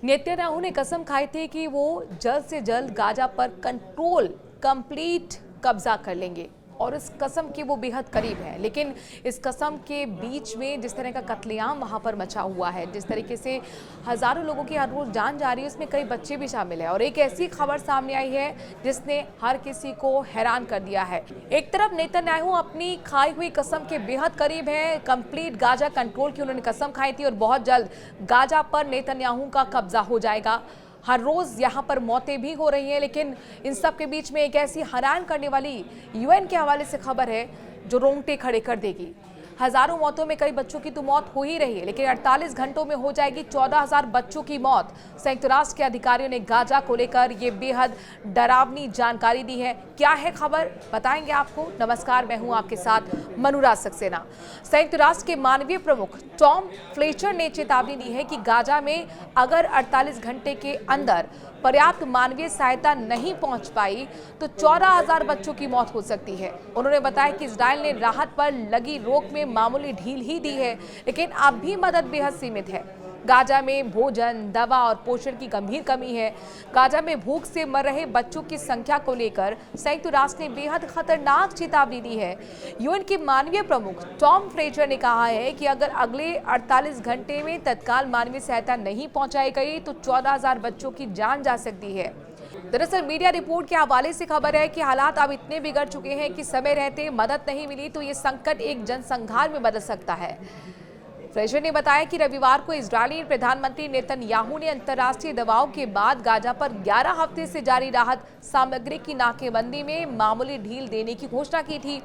Netanyahu ने कसम खाई थी कि वो जल्द से जल्द गाजा पर कंप्लीट कब्जा कर लेंगे और इस कसम के वो बेहद करीब है। लेकिन इस कसम के बीच में जिस तरह का कत्लेआम वहां पर मचा हुआ है, जिस तरीके से हजारों लोगों की हर रोज जान जा रही है, उसमें कई बच्चे भी शामिल है और एक ऐसी खबर सामने आई है जिसने हर किसी को हैरान कर दिया है। एक तरफ नेतन्याहू अपनी खाई हुई कसम के बेहद करीब है, कंप्लीट गाजा कंट्रोल की उन्होंने कसम खाई थी और बहुत जल्द गाजा पर नेतन्याहू का कब्जा हो जाएगा। हर रोज यहाँ पर मौतें भी हो रही हैं, लेकिन इन सब के बीच में एक ऐसी हैरान करने वाली यूएन के हवाले से खबर है जो रोंगटे खड़े कर देगी। हजारों मौतों में कई बच्चों की तो मौत हो ही रही है, लेकिन 48 घंटों में हो जाएगी 14,000 बच्चों की मौत। संयुक्त राष्ट्र के अधिकारियों ने गाजा को लेकर ये बेहद डरावनी जानकारी दी है। क्या है खबर, बताएंगे आपको। नमस्कार, मैं हूं आपके साथ मनुराज सक्सेना। संयुक्त राष्ट्र के मानवीय प्रमुख टॉम फ्लेचर ने चेतावनी दी है कि गाजा में अगर 48 घंटे के अंदर पर्याप्त मानवीय सहायता नहीं पहुंच पाई तो 14,000 बच्चों की मौत हो सकती है। उन्होंने बताया कि इजराइल ने राहत पर लगी रोक में मामूली ढील ही दी है, लेकिन अब भी मदद बेहद सीमित है। गाजा में भोजन, दवा और पोषण की गंभीर कमी है। गाजा में भूख से मर रहे बच्चों की संख्या को लेकर संयुक्त राष्ट्र ने बेहद खतरनाक चेतावनी दी है। यूएन के मानवीय प्रमुख टॉम फ्लेचर ने कहा है कि अगर अगले 48 घंटे में तत्काल मानवीय सहायता नहीं पहुंचाई गई तो 14,000 बच्चों की जान जा सकती है। दरअसल मीडिया रिपोर्ट के हवाले से खबर है कि हालात अब इतने बिगड़ चुके हैं कि समय रहते मदद नहीं मिली तो ये संकट एक जनसंहार में बदल सकता है। फ्लेचर ने बताया कि रविवार को इजरायली प्रधानमंत्री नेतन्याहू ने अंतर्राष्ट्रीय दबाव के बाद गाजा पर 11 हफ्ते से जारी राहत सामग्री की नाकेबंदी में मामूली ढील देने की घोषणा की थी।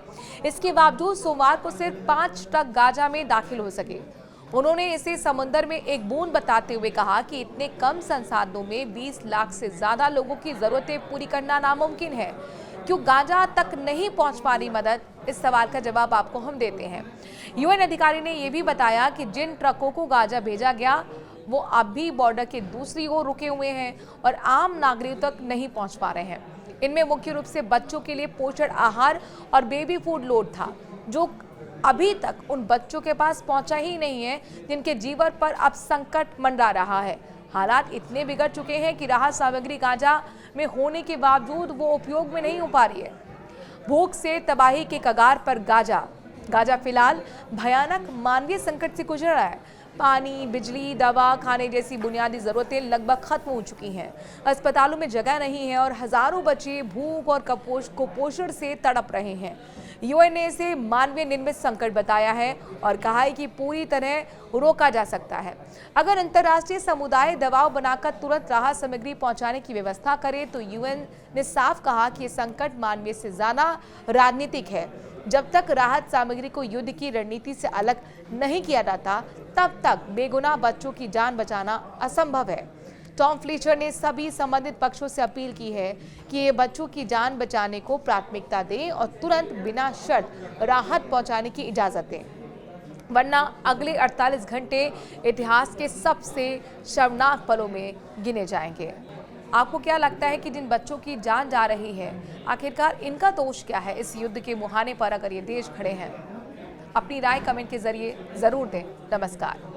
इसके बावजूद सोमवार को सिर्फ 5 ट्रक गाजा में दाखिल हो सके। उन्होंने इसे समुद्र में एक बूंद बताते हुए कहा कि इतने कम संसाधनों में 20 लाख से ज्यादा लोगों की जरूरतें पूरी करना नामुमकिन है। क्यों गाजा तक नहीं पहुंच पा रही मदद, इस सवाल का जवाब आपको हम देते हैं। यूएन अधिकारी ने यह भी बताया कि जिन ट्रकों को गाजा भेजा गया वो अब भी बॉर्डर के दूसरी ओर रुके हुए हैं और आम नागरिकों तक नहीं पहुंच पा रहे हैं। इनमें मुख्य रूप से बच्चों के लिए पोषण आहार और बेबी फूड लोड था, जो अभी तक उन बच्चों के पास पहुंचा ही नहीं है जिनके जीवन पर अब संकट मंडरा रहा है। हालात इतने बिगड़ चुके हैं कि राहत सामग्री गाजा में होने के बावजूद वो उपयोग में नहीं हो पा रही है। भूख से तबाही के कगार पर गाजा फिलहाल भयानक मानवीय संकट से गुजर रहा है। पानी, बिजली, दवा, खाने जैसी बुनियादी जरूरतें लगभग खत्म हो चुकी हैं। अस्पतालों में जगह नहीं है और हजारों बच्चे भूख और कुपोषण से तड़प रहे हैं। यूएन ने इसे मानवीय निर्मित संकट बताया है और कहा है कि पूरी तरह रोका जा सकता है अगर अंतर्राष्ट्रीय समुदाय दबाव बनाकर तुरंत राहत सामग्री पहुंचाने की व्यवस्था करे। तो यूएन ने साफ कहा कि ये संकट मानवीय से ज्यादा राजनीतिक है। जब तक राहत सामग्री को युद्ध की रणनीति से अलग नहीं किया जाता तब तक बेगुनाह बच्चों की जान बचाना असंभव है। टॉम फ्लेचर ने सभी संबंधित पक्षों से अपील की है कि ये बच्चों की जान बचाने को प्राथमिकता दें और तुरंत बिना शर्त राहत पहुंचाने की इजाजत दें, वरना अगले 48 घंटे इतिहास के सबसे शर्मनाक पलों में गिने जाएंगे। आपको क्या लगता है कि जिन बच्चों की जान जा रही है, आखिरकार इनका दोष क्या है इस युद्ध के मुहाने पर अगर ये देश खड़े हैं? अपनी राय कमेंट के जरिए जरूर दें। नमस्कार।